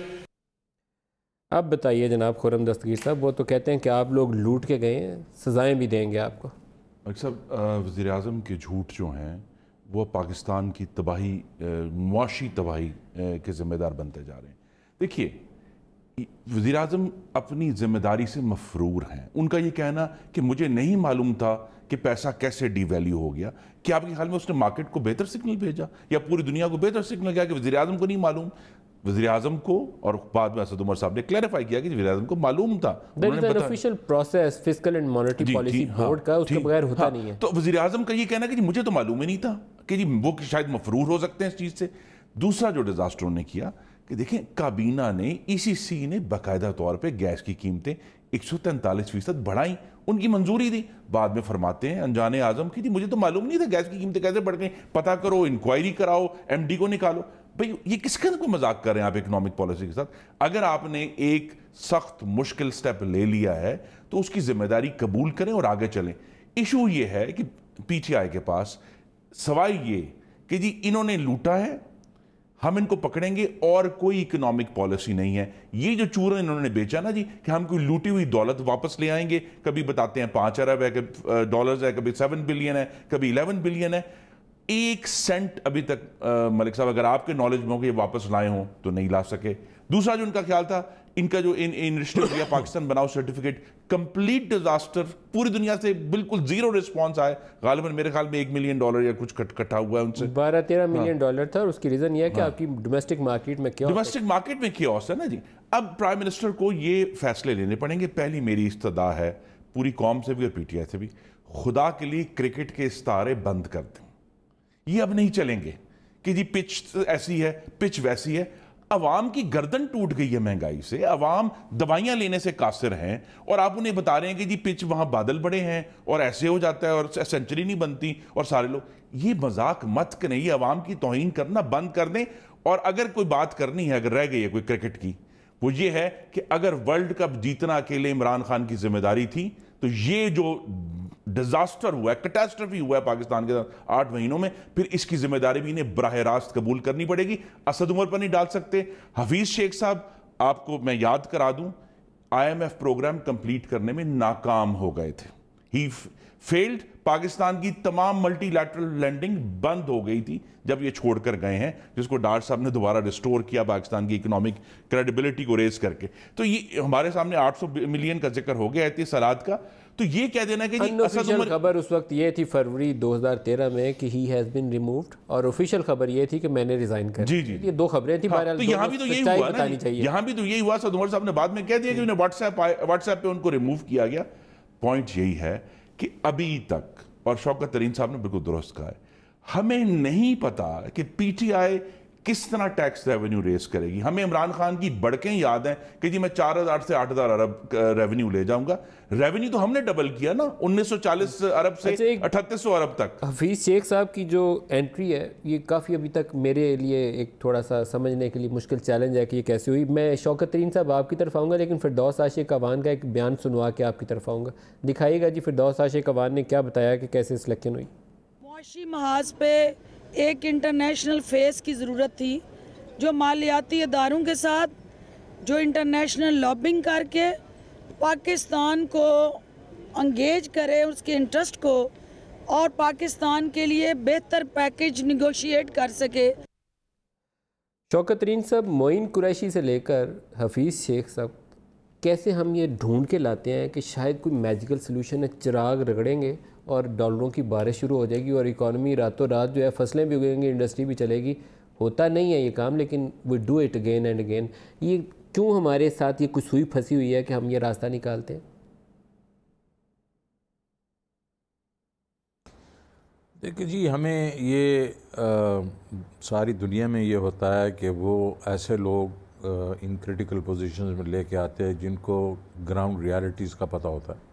اب بتائیے جناب خرم دستگیر صاحب، وہ تو کہتے ہیں کہ آپ لوگ لوٹ کے گئے ہیں، سزائیں بھی دیں گے آپ کو. صاحب وزیر اعظم کے جھوٹ جو ہیں وہ پاکستان کی تباہی، معاشی تباہی کے ذمہ دار بنتے جا رہے ہیں. دیکھیے وزیر اعظم اپنی ذمہ داری سے مفرور ہیں. ان کا یہ کہنا کہ مجھے نہیں معلوم تھا کہ پیسہ کیسے ڈی ویلیو ہو گیا، کیا آپ کے خیال میں اس نے مارکیٹ کو بہتر سگنل بھیجا یا پوری دنیا کو بہتر سگنل کیا کہ وزیر اعظم کو نہیں معلوم؟ وزیر اعظم کو، اور بعد میں اسد عمر صاحب نے کلیریفائی کیا کہ وزیر اعظم کو معلوم تھا. Official process fiscal and monetary policy board کا، اس کے بغیر ہوتا نہیں ہے. تو وزیر اعظم کا یہ کہنا کہ جی مجھے تو معلوم ہی نہیں تھا کہ جی وہ شاید مفرور ہو سکتے ہیں اس چیز سے. دوسرا جو ڈیزاسٹر نے کیا کہ دیکھیں کابینہ نے ECC نے باقاعدہ طور پہ گیس کی قیمتیں 143% بڑھائیں، ان کی منظوری دی. بعد میں فرماتے ہیں انجان اعظم کی جی مجھے تو معلوم نہیں تھا گیس کی قیمتیں کیسے بڑھ گئیں، پتہ کرو، انکوائری کراؤ، MD کو نکالو. بھئی یہ کس قدر کو مذاق کر رہے ہیں آپ اکنامک پالیسی کے ساتھ؟ اگر آپ نے ایک سخت مشکل سٹیپ لے لیا ہے تو اس کی ذمہ داری قبول کریں اور آگے چلیں. ایشو یہ ہے کہ PTI کے پاس سوائے یہ کہ جی انہوں نے لوٹا ہے، ہم ان کو پکڑیں گے، اور کوئی اکنامک پالیسی نہیں ہے. یہ جو چورا انہوں نے بیچا نا جی کہ ہم کوئی لوٹی ہوئی دولت واپس لے آئیں گے، کبھی بتاتے ہیں 5 ارب ہے، کبھی ڈالرز ہے، کبھی 7 بلین ہے، کبھی 11 بلین ہے. 1 سینٹ ابھی تک ملک صاحب اگر آپ کے نالج میں ہو کہ یہ واپس لائے ہوں تو نہیں لا سکے. دوسرا جو ان کا خیال تھا، ان کا جو انیشیٹو یا پاکستان بناؤ سرٹیفکیٹ، کمپلیٹ ڈیزاسٹر، پوری دنیا سے بالکل زیرو رسپانس آئے. غالباً میرے خیال میں $1 ملین یا کچھ کٹھا ہوا ہے ان سے. 12-13 ملین ڈالر تھا، اور اس کی ریزن یہ ہے کہ آپ کی ڈومیسٹک مارکیٹ میں کیوس ہے نا جی. اب پرائم منسٹر کو یہ فیصلے لینے پڑیں گے. پہلی میری استدعا ہے پوری قوم سے بھی اور PTI سے بھی، خدا کے لیے کرکٹ کے استعارے بند کر دیں. یہ اب نہیں چلیں گے کہ جی پچ ایسی ہے، پچ ویسی ہے. عوام کی گردن ٹوٹ گئی ہے مہنگائی سے، عوام دوائیاں لینے سے قاصر ہیں، اور آپ انہیں بتا رہے ہیں کہ جی پچ وہاں بادل بڑے ہیں اور ایسے ہو جاتا ہے اور سینچری نہیں بنتی اور سارے لوگ. یہ مذاق مت کریں، یہ عوام کی توہین کرنا بند کر دیں. اور اگر کوئی بات کرنی ہے، اگر رہ گئی ہے کوئی کرکٹ کی، وہ یہ ہے کہ اگر ورلڈ کپ جیتنا اکیلے عمران خان کی ذمہ داری تھی تو یہ جو ڈیزاسٹر ہوا ہے، کیٹاسٹرفی ہوا ہے پاکستان کے 8 مہینوں میں، پھر اس کی ذمہ داری بھی انہیں براہ راست قبول کرنی پڑے گی. اسد عمر پر نہیں ڈال سکتے. حفیظ شیخ صاحب، آپ کو میں یاد کرا دوں، IMF پروگرام کمپلیٹ کرنے میں ناکام ہو گئے تھے. ہی فیلڈ. پاکستان کی تمام ملٹی لیٹرل لینڈنگ بند ہو گئی تھی جب یہ چھوڑ کر گئے ہیں، جس کو ڈار صاحب نے دوبارہ ریسٹور کیا پاکستان کی اکنامک کریڈیبلٹی کو ریز کر کے. تو یہ ہمارے سامنے 800 ملین کا ذکر ہو گیا احتسابات کا. تو یہ کہہ دینا کہ انوفیشل خبر اس وقت یہ تھی فروری 2013 میں کہ ہی ہیز بین ریمووڈ، اور آفیشیل خبر یہ تھی کہ میں نے ریزائن کر دیا. جی یہ 2 خبریں تھیں. تو یہاں بھی تو یہی ہوا نا، یہاں بھی تو یہی ہوا. اسد عمر صاحب نے بعد میں کہہ دیا کہ انہیں واٹس ایپ پہ ان کو ریموو کیا گیا. پوائنٹ یہی ہے کہ ابھی تک، اور شوکت ترین صاحب نے بالکل درست کہا ہے، ہمیں نہیں پتا کہ PTI کس طرح ٹیکس ریونیو ریز کرے گی. ہمیں عمران خان کی بڑکیں یاد ہیں کہ جی میں 4000 سے 8000 ارب ریونیو لے جاؤں گا. ریونیو تو ہم نے ڈبل کیا نا، 1940 ارب سے 3800 ارب تک. حفیظ شیخ صاحب کی جو انٹری ہے یہ کافی ابھی تک میرے لیے ایک تھوڑا سا سمجھنے کے لیے مشکل چیلنج ہے کہ یہ کیسے ہوئی. میں شوکت ترین صاحب آپ کی طرف آؤں گا، لیکن فردوس عاشق اوان کا ایک بیان سنوا کے آپ کی طرف آؤں گا. دکھائیے گا جی فردوس عاشق اوان نے کیا بتایا کہ کیسے سلیکشن ہوئی. معاشی محاذ پہ ایک انٹرنیشنل فیس کی ضرورت تھی جو مالیاتی اداروں کے ساتھ جو انٹرنیشنل لابنگ کر کے پاکستان کو انگیج کرے اس کے انٹرسٹ کو اور پاکستان کے لیے بہتر پیکج نیگوشیٹ کر سکے. شوکت ترین صاحب، معین قریشی سے لے کر حفیظ شیخ صاحب، کیسے ہم یہ ڈھونڈ کے لاتے ہیں کہ شاید کوئی میجیکل سلوشن ہے، چراغ رگڑیں گے اور ڈالروں کی بارش شروع ہو جائے گی اور اکانومی راتوں رات جو ہے فصلیں بھی اگیں گی، انڈسٹری بھی چلے گی. ہوتا نہیں ہے یہ کام، لیکن we do it again and again. یہ کیوں ہمارے ساتھ یہ کوئی سوئی پھنسی ہوئی ہے کہ ہم یہ راستہ نکالتے ہیں؟ دیکھیں جی، ہمیں یہ ساری دنیا میں یہ ہوتا ہے کہ وہ ایسے لوگ ان کریٹیکل پوزیشنز میں لے کے آتے ہیں جن کو گراؤنڈ ریالٹیز کا پتہ ہوتا ہے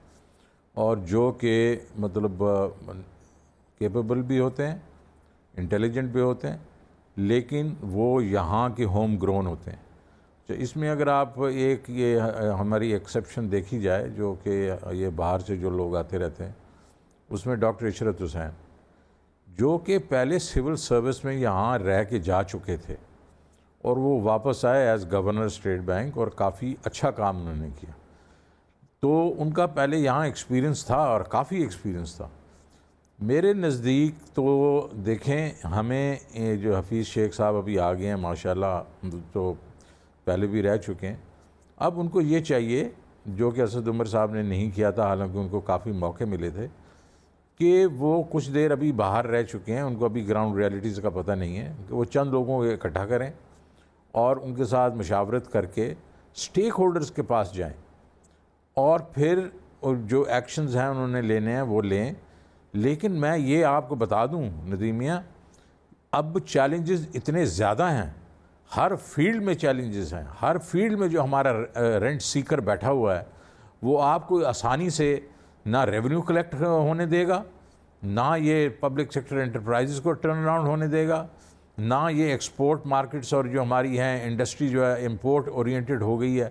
اور جو کہ مطلب کیپیبل بھی ہوتے ہیں، انٹیلیجنٹ بھی ہوتے ہیں، لیکن وہ یہاں کے ہوم گرون ہوتے ہیں. تو اس میں اگر آپ ایک یہ ہماری ایکسیپشن دیکھی جائے جو کہ یہ باہر سے جو لوگ آتے رہتے ہیں، اس میں ڈاکٹر عشرت حسین جو کہ پہلے سول سروس میں یہاں رہ کے جا چکے تھے اور وہ واپس آئے ایز گورنر اسٹیٹ بینک اور کافی اچھا کام انہوں نے کیا. تو ان کا پہلے یہاں ایکسپیرینس تھا اور کافی ایکسپیرینس تھا. میرے نزدیک تو دیکھیں، ہمیں جو حفیظ شیخ صاحب ابھی آ گئے ہیں ماشاءاللہ، تو پہلے بھی رہ چکے ہیں. اب ان کو یہ چاہیے جو کہ اسد عمر صاحب نے نہیں کیا تھا، حالانکہ ان کو کافی موقع ملے تھے، کہ وہ کچھ دیر ابھی باہر رہ چکے ہیں، ان کو ابھی گراؤنڈ ریالٹیز کا پتہ نہیں ہے، کہ وہ چند لوگوں کو اکٹھا کریں اور ان کے ساتھ مشاورت کر کے سٹیک ہولڈرز کے پاس جائیں اور پھر جو ایکشنز ہیں انہوں نے لینے ہیں وہ لیں. لیکن میں یہ آپ کو بتا دوں ندیمیہ، اب چیلنجز اتنے زیادہ ہیں، ہر فیلڈ میں چیلنجز ہیں. ہر فیلڈ میں جو ہمارا رینٹ سیکر بیٹھا ہوا ہے وہ آپ کو آسانی سے نہ ریونیو کلیکٹ ہونے دے گا، نہ یہ پبلک سیکٹر انٹرپرائزز کو ٹرن اراؤنڈ ہونے دے گا، نہ یہ ایکسپورٹ مارکیٹس اور جو ہماری ہیں انڈسٹری جو ہے امپورٹ اورینٹڈ ہو گئی ہے،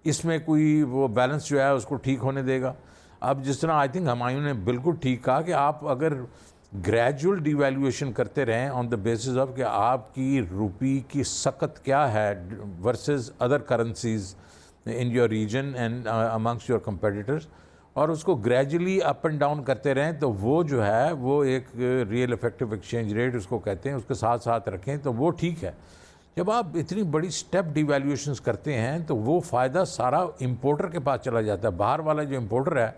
اس میں کوئی وہ بیلنس جو ہے اس کو ٹھیک ہونے دے گا. اب جس طرح آئی تھنک ہمایوں نے بالکل ٹھیک کہا کہ آپ اگر گریجول ڈی ویلیویشن کرتے رہیں آن دا بیسس آف کہ آپ کی روپی کی سقط کیا ہے versus other currencies in your region and amongst your competitors, اور اس کو گریجولی اپ اینڈ ڈاؤن کرتے رہیں، تو وہ جو ہے وہ ایک ریئل افیکٹو ایکسچینج ریٹ اس کو کہتے ہیں، اس کے ساتھ ساتھ رکھیں تو وہ ٹھیک ہے. جب آپ اتنی بڑی سٹیپ ڈی ویلیویشنز کرتے ہیں تو وہ فائدہ سارا امپورٹر کے پاس چلا جاتا ہے. باہر والا جو امپورٹر ہے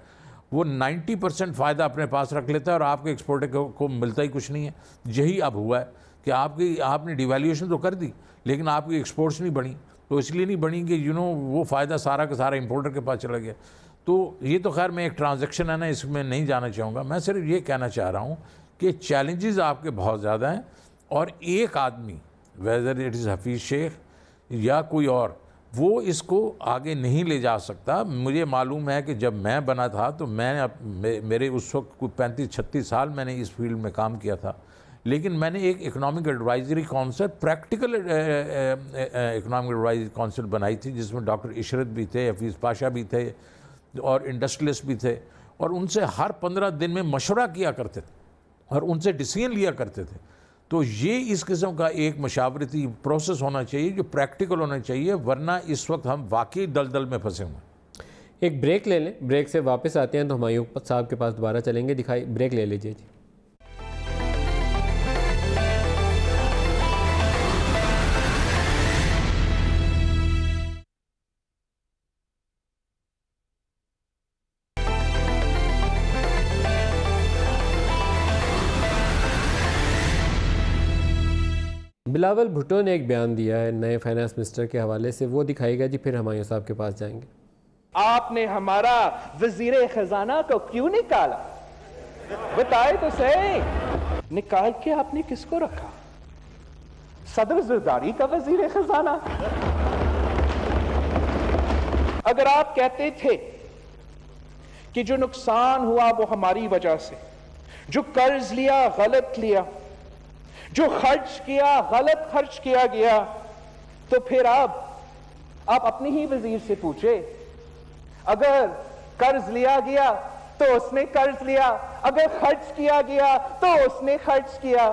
وہ 90% فائدہ اپنے پاس رکھ لیتا ہے اور آپ کے ایکسپورٹر کو ملتا ہی کچھ نہیں ہے. یہی اب ہوا ہے کہ آپ نے ڈی ویلیویشن تو کر دی لیکن آپ کی ایکسپورٹس نہیں بڑھی. تو اس لیے نہیں بڑھی کہ وہ فائدہ سارا کا سارا امپورٹر کے پاس چلا گیا. تو یہ تو خیر میں ایک ٹرانزیکشن ہے نا، اس میں نہیں جانا چاہوں گا. میں صرف یہ کہنا چاہ رہا ہوں کہ چیلنجز آپ کے بہت زیادہ ہیں اور ایک آدمی ویدر اٹ از حفیظ شیخ یا کوئی اور، وہ اس کو آگے نہیں لے جا سکتا. مجھے معلوم ہے کہ جب میں بنا تھا تو میرے اس وقت کوئی 35-36 سال میں نے اس فیلڈ میں کام کیا تھا، لیکن میں نے ایک economic advisory council, practical economic advisory council بنائی تھی، جس میں ڈاکٹر عشرت بھی تھے، حفیظ پاشا بھی تھے اور انڈسٹریلسٹ بھی تھے، اور ان سے ہر 15 دن میں مشورہ کیا کرتے تھے اور ان سے ڈیسیژن لیا کرتے تھے. تو یہ اس قسم کا ایک مشاورتی پروسیس ہونا چاہیے جو پریکٹیکل ہونا چاہیے، ورنہ اس وقت ہم واقعی دلدل میں پھنسے ہوئے ہیں. ایک بریک لے لیں، بریک سے واپس آتے ہیں تو ہمایوں صاحب کے پاس دوبارہ چلیں گے. بریک لے لیجیے جی. بلاول بھٹو نے ایک بیان دیا ہے نئے فائنانس منسٹر کے حوالے سے، وہ دکھائے گا جی، پھر ہمایوں صاحب کے پاس جائیں گے. آپ نے ہمارا وزیر خزانہ کو کیوں نکالا؟ بتائے تو صحیح. نکال کے آپ نے کس کو رکھا؟ صدر زرداری کا وزیر خزانہ. اگر آپ کہتے تھے کہ جو نقصان ہوا وہ ہماری وجہ سے، جو قرض لیا غلط لیا، جو خرچ کیا غلط خرچ کیا گیا، تو پھر آپ اپنی ہی وزیر سے پوچھے. اگر قرض لیا گیا تو اس نے قرض لیا، اگر خرچ کیا گیا تو اس نے خرچ کیا.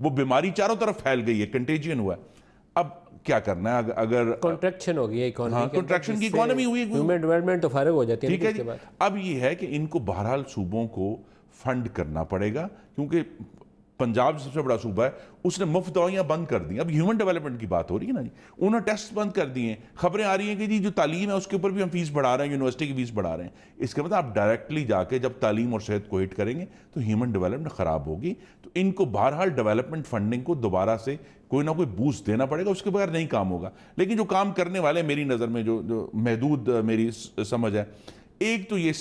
وہ بیماری چاروں طرف پھیل گئی ہے, کنٹیجین ہوا ہے. اب کیا کرنا ہے اگر کنٹریکشن ہو گئی ہے اکانومی, کنٹریکشن کی اکانومی ہوئی, ہیومن ڈیولپمنٹ تو فارغ ہو جاتی ہے. ٹھیک ہے جی. اب یہ ہے کہ ان کو بہرحال صوبوں کو فنڈ کرنا پڑے گا, کیونکہ پنجاب سب سے بڑا صوبہ ہے, اس نے مفت دوائیاں بند کر دی. اب ہیومن ڈیولپمنٹ کی بات ہو رہی ہے نا جی, انہوں نے ٹیسٹ بند کر دیے ہیں. خبریں آ رہی ہیں کہ جی جو تعلیم ہے اس کے اوپر بھی ہم فیس بڑھا رہے ہیں, یونیورسٹی کی فیس بڑھا رہے ہیں. اس کے مطلب آپ ڈائریکٹلی جا کے جب تعلیم اور صحت کو ہٹ کریں گے تو ہیومن ڈیولپمنٹ خراب ہوگی. تو ان کو بہرحال ڈیولپمنٹ فنڈنگ کو دوبارہ سے کوئی نہ کوئی بوسٹ دینا پڑے گا, اس کے بغیر نہیں کام ہوگا. لیکن جو کام کرنے والے میری نظر میں جو محدود میری سمجھ ہے, ایک تو یہ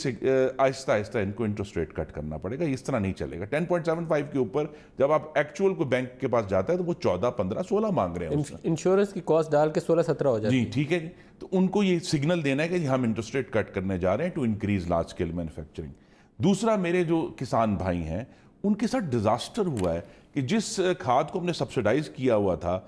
آہستہ آہستہ ان کو انٹرسٹ ریٹ کٹ کرنا پڑے گا. اس طرح نہیں چلے گا. 10.75 کے اوپر جب آپ ایکچوئل کو بینک کے پاس جاتا ہے تو وہ 14, 15, 16 مانگ رہے ہیں. انشورنس کی کاسٹ ڈال کے 16, 17 ہو جاتی ہے. جی ٹھیک ہے جی. تو ان کو یہ سگنل دینا ہے کہ ہم انٹرسٹ ریٹ کٹ کرنے جا رہے ہیں to increase large scale manufacturing. دوسرا, میرے جو کسان بھائی ہیں ان کے ساتھ ڈیزاسٹر ہوا ہے کہ جس کھاد کو ہم نے سبسیڈائز کیا ہوا تھا,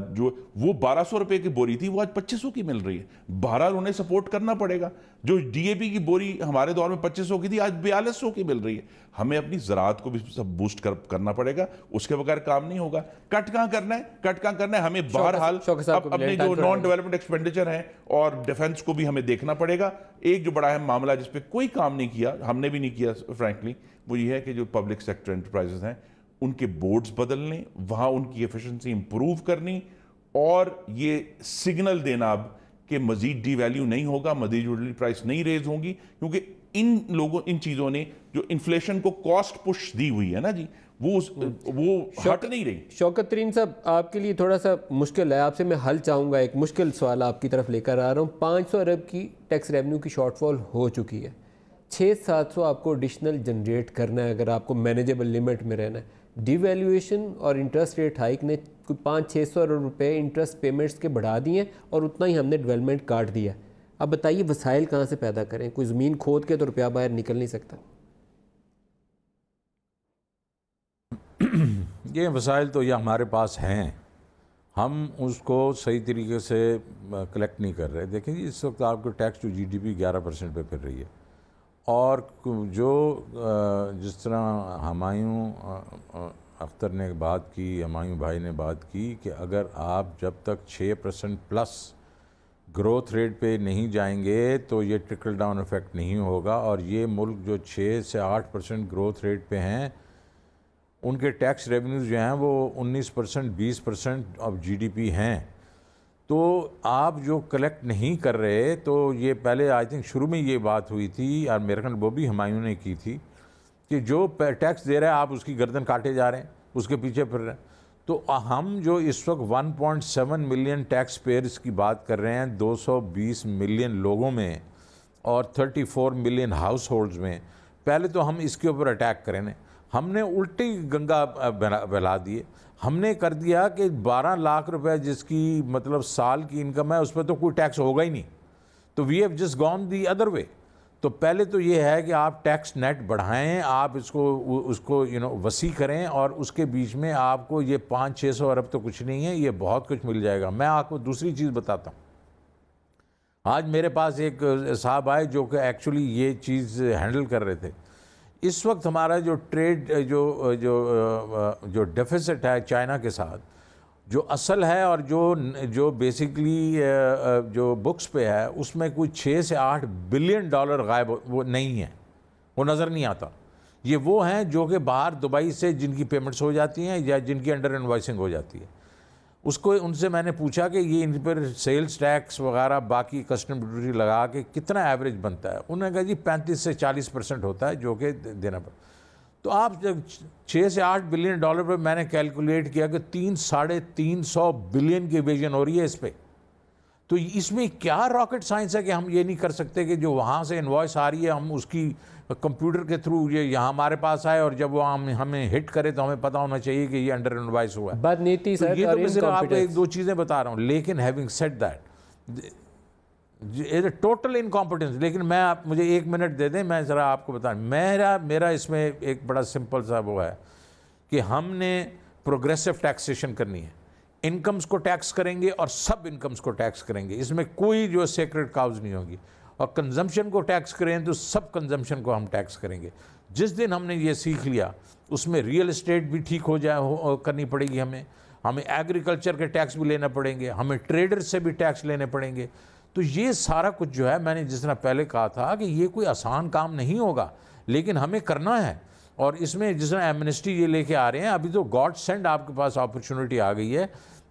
جو وہ 1200 روپے کی بوری تھی, وہ آج 2500 کی مل رہی ہے. بہرحال انہیں سپورٹ کرنا پڑے گا. جو ڈی اے پی کی بوری ہمارے دور میں 2500 کی تھی, آج 4200 کی مل رہی ہے. ہمیں اپنی زراعت کو بھی سب بوسٹ کرنا پڑے گا, اس کے بغیر کام نہیں ہوگا. کٹ کہاں کرنا ہے, ہمیں بہرحال اپنے جو نان ڈیولپمنٹ ایکسپینڈیچر ہیں اور ڈیفنس کو بھی ہمیں دیکھنا پڑے گا. ایک جو بڑا اہم معاملہ جس پہ کوئی کام نہیں کیا, ہم نے بھی نہیں کیا فرینکلی, وہ یہ ہے کہ جو پبلک سیکٹر انٹرپرائزز ہیں ان کے بورڈز بدلنے, وہاں ان کی ایفیشنسی امپروو کرنی, اور یہ سگنل دینا اب کہ مزید ڈی ویلیو نہیں ہوگا, مزید یوٹیلٹی پرائس نہیں ریز ہوں گی, کیونکہ ان چیزوں نے جو انفلیشن کو کاسٹ پش دی ہوئی ہے نا جی, وہ ہٹ نہیں رہی. شوکت ترین صاحب, آپ کے لیے تھوڑا سا مشکل ہے, آپ سے میں حل چاہوں گا. ایک مشکل سوال آپ کی طرف لے کر آ رہا ہوں. 500 ارب کی ٹیکس ریونیو کی شارٹ فال ہو چکی ہے. 600-700 آپ کو ایڈیشنل جنریٹ کرنا ہے اگر آپ کو مینیجیبل لمٹ میں رہنا ہے. ڈی ویلیویشن اور انٹرسٹ ریٹ ہائک نے کوئی 500-600 ارب روپے انٹرسٹ پیمنٹس کے بڑھا دیے ہیں, اور اتنا ہی ہم نے ڈیولپمنٹ کاٹ دیا. اب بتائیے وسائل کہاں سے پیدا کریں؟ کوئی زمین کھود کے تو روپیہ باہر نکل نہیں سکتا. یہ وسائل تو یہ ہمارے پاس ہیں, ہم اس کو صحیح طریقے سے کلیکٹ نہیں کر رہے. دیکھیں جی, اس وقت آپ کو tax to G D P 11% پہ پھر رہی ہے, اور جو جس طرح ہمایوں اختر نے بات کی, ہمایوں بھائی نے بات کی کہ اگر آپ جب تک 6% پلس گروتھ ریٹ پہ نہیں جائیں گے تو یہ ٹرکل ڈاؤن ایفیکٹ نہیں ہوگا. اور یہ ملک جو 6 سے 8% گروتھ ریٹ پہ ہیں, ان کے ٹیکس ریونیوز جو ہیں وہ 19%, 20% آف جی ڈی پی ہیں. تو آپ جو کلیکٹ نہیں کر رہے, تو یہ پہلے آئی تھنک شروع میں یہ بات ہوئی تھی, اور میرے خیال وہ بھی ہمایوں نے کی تھی, کہ جو ٹیکس دے رہے ہیں آپ اس کی گردن کاٹے جا رہے ہیں, اس کے پیچھے پھر رہے ہیں. تو ہم جو اس وقت 1.7 ملین ٹیکس پیئرز کی بات کر رہے ہیں 220 ملین لوگوں میں اور 34 ملین ہاؤس ہولڈز میں, پہلے تو ہم اس کے اوپر اٹیک کریں. ہم نے الٹی گنگا بہلا دیے. ہم نے کر دیا کہ 12 لاکھ روپے جس کی مطلب سال کی انکم ہے اس پہ تو کوئی ٹیکس ہوگا ہی نہیں. تو we have just gone the other way. تو پہلے تو یہ ہے کہ آپ ٹیکس نیٹ بڑھائیں, آپ اس کو وسیع کریں, اور اس کے بیچ میں آپ کو یہ 500-600 ارب تو کچھ نہیں ہے, یہ بہت کچھ مل جائے گا. میں آپ کو دوسری چیز بتاتا ہوں. آج میرے پاس ایک صاحب آئے جو کہ ایکچولی یہ چیز ہینڈل کر رہے تھے. اس وقت ہمارا جو ٹریڈ جو ڈیفیسٹ ہے چائنا کے ساتھ, جو اصل ہے اور جو بیسیکلی جو بکس پہ ہے, اس میں کوئی 6 سے 8 بلین ڈالر غائب وہ نہیں ہے, وہ نظر نہیں آتا. یہ وہ ہیں جو کہ باہر دبئی سے جن کی پیمنٹس ہو جاتی ہیں یا جن کی انڈر انوائسنگ ہو جاتی ہے. ان سے میں نے پوچھا کہ یہ ان پر سیلز ٹیکس وغیرہ باقی کسٹم ڈیوٹی لگا کے کتنا ایوریج بنتا ہے. انہوں نے کہا جی 35 سے 40% ہوتا ہے جو کہ دینا پڑتا. تو آپ جب 6 سے 8 بلین ڈالر پہ میں نے کیلکولیٹ کیا کہ 300-350 بلین کی ایویژن ہو رہی ہے اس پہ. تو اس میں کیا راکٹ سائنس ہے کہ ہم یہ نہیں کر سکتے کہ جو وہاں سے انوائس آ رہی ہے ہم اس کی کمپیوٹر کے تھرو یہ یہاں ہمارے پاس آئے, اور جب وہ ہمیں ہٹ کرے تو ہمیں پتا ہونا چاہیے کہ یہ انڈر انوائس ہوا ہے. بد نیتی سر, یہ تو میں صرف آپ کو 1-2 چیزیں بتا رہا ہوں. لیکن ہیونگ سیڈ دیٹ ٹوٹل انکمپیٹنس. لیکن مجھے 1 منٹ دے دیں, میں ذرا آپ کو بتاؤں. میرا اس میں ایک بڑا سمپل سا وہ ہے کہ ہم نے پروگریسو ٹیکسیشن کرنی ہے. انکمز کو ٹیکس کریں گے اور سب انکمز کو ٹیکس کریں گے. اس میں کوئی جو سیکریٹ کاؤز نہیں ہوگی. اور کنزمپشن کو ٹیکس کریں تو سب کنزمپشن کو ہم ٹیکس کریں گے. جس دن ہم نے یہ سیکھ لیا اس میں ریئل اسٹیٹ بھی ٹھیک ہو جائے کرنی پڑے گی, ہمیں ایگریکلچر کے ٹیکس بھی لینا پڑیں گے, ہمیں ٹریڈر سے بھی ٹیکس لینے پڑیں گے. تو یہ سارا کچھ جو ہے, میں نے جس طرح پہلے کہا تھا کہ یہ کوئی آسان کام نہیں ہوگا, لیکن ہمیں کرنا ہے. اور اس میں جس طرح ایمنسٹی یہ لے کے آ رہے ہیں, ابھی تو گاڈ سینڈ آپ کے پاس اپرچونٹی آ گئی ہے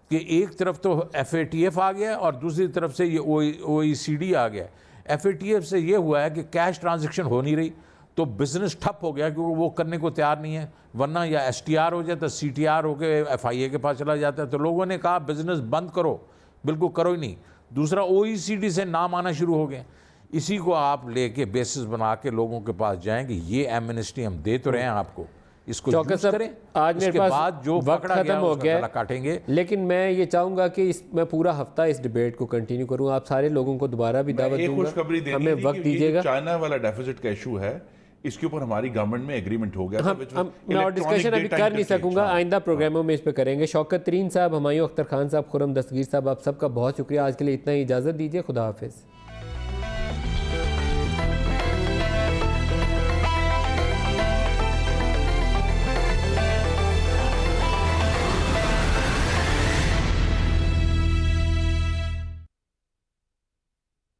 کہ ایک طرف تو FATF آ گیا ہے اور دوسری طرف سے یہ OECD آ گیا ہے. FATF سے یہ ہوا ہے کہ کیش ٹرانزیکشن ہو نہیں رہی تو بزنس ٹھپ ہو گیا کیونکہ وہ کرنے کو تیار نہیں ہے, ورنہ یا STR ہو جاتا, CTR ہو کے FIA کے پاس چلا جاتا ہے. تو لوگوں نے کہا بزنس بند کرو, بالکل کرو ہی نہیں. دوسرا OECD سے نام آنا شروع ہو گئے. اسی کو آپ لے کے بیسس بنا کے لوگوں کے پاس جائیں کہ یہ ایمنسٹی ہم دے تو رہے ہیں آپ کو, اس کو یوز کریں. آج میرے پاس جو وقت ختم ہو گیا کاٹیں گے, لیکن میں یہ چاہوں گا کہ میں پورا ہفتہ اس ڈیبیٹ کو کنٹینیو کروں. آپ سارے لوگوں کو دوبارہ بھی دعوت دوں گا, ہمیں وقت دیجیے گا. چائنا والا ڈیفیسٹ کا ایشو ہے, اس کے اوپر ہماری گورنمنٹ میں ایگریمنٹ ہو گیا. میں اور ڈسکشن ابھی کر نہیں سکوں گا, آئندہ پروگراموں میں اس پہ کریں گے. شوکت ترین صاحب, ہمایوں اختر خان صاحب, خرم دستگیر صاحب, آپ سب کا بہت شکریہ. آج کے لیے اتنا ہی, اجازت دیجیے. خدا حافظ.